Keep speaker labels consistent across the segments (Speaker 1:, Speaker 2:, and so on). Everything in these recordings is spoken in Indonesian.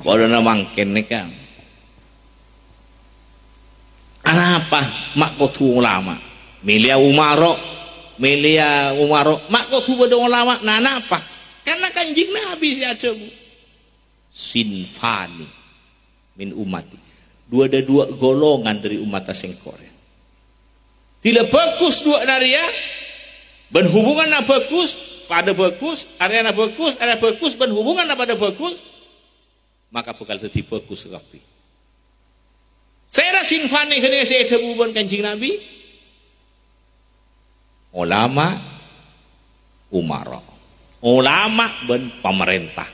Speaker 1: Pada mangken nikah. Apa mak kotu ulama? Milia Umaro, mak kotu pada ulama. Nah apa? Karena kanjing Nabi si ada bu. Sinfani min umati. Ada dua golongan dari umat asengkore. Tidak bagus dua dari ya. Berhubungan na bagus, pada bagus, area na bagus, berhubungan na pada bagus. Maka bakal jadi bagus kapi. Saya rasin fani ketika saya ada hubungan kanjing Nabi. Ulama, umara, ulama dan pemerintah.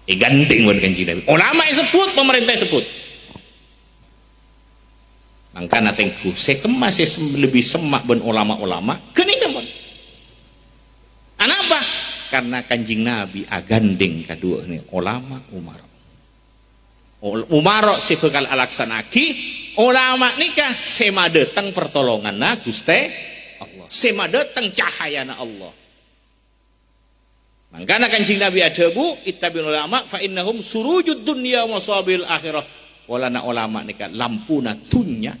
Speaker 1: Ganting bukan kanjing Nabi. Ulama yang sebut, pemerintah yang sebut. Maka natengku, saya kemas lebih semak ben ulama-ulama. Kening kan? Kenapa? Karena kanjing Nabi agandeng kedua ini ulama, umara. Umaro si bekal alaksanaki, ulama nikah sema datang pertolongan na Guste Allah, sema datang cahaya na Allah. Mangkana kanjing Nabi ada bu, ittabil ulama fa innahum surujud dunya wa sabil akhirah. Walana ulama nikah lampuna dunya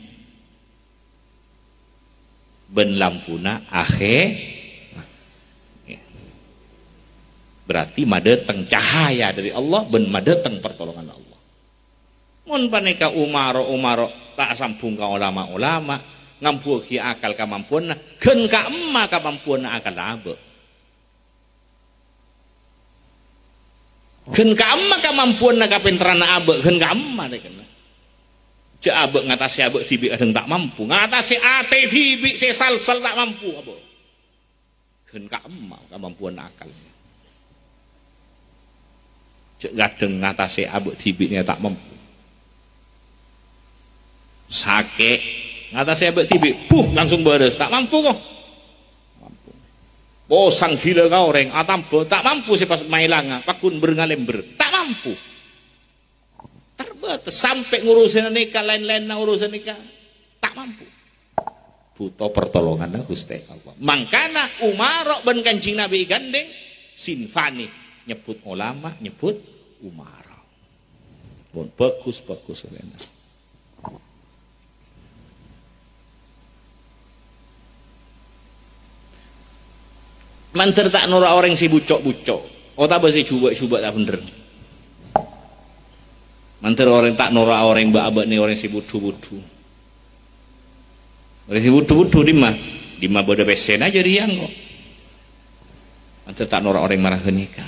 Speaker 1: ben lampuna akhir. Berarti madeteng cahaya dari Allah ben madeteng pertolongan Allah. Mun paneka umaro tak sambung ka ulama ngampuhi akal kemampuan gen ka emma kemampuan akal abe gen ka emma kemampuan kapinteran abe gen ka emma dek cek abe ngatasi abe tibi kadang tak mampu ngatasi ate tibi sesal tak mampu abe gen ka emma kemampuan akal cek kadang ngatasi abe tibi tak mampu sakit ngatasi abek tibi langsung beres tak mampu kok mampu bosan gila kau orang atambo tak mampu sih pas mailanga pakun berngalember tak mampu terbatas sampai ngurusin nikah lain-lain urusan nikah tak mampu butuh pertolongan Gusti Allah. Mangkana Umar ben kanjing Nabi gandeng sinfani nyebut ulama nyebut Umar pun bagus enak. Manter tak nora orang si bucok-bucok. Oh tak bahasa coba tak bener. Manter orang tak nora orang mbak ni orang si budu-budu. Orang si budu-budu di mah bodoh pesen aja riang kok. Manter tak nora orang marah kenika.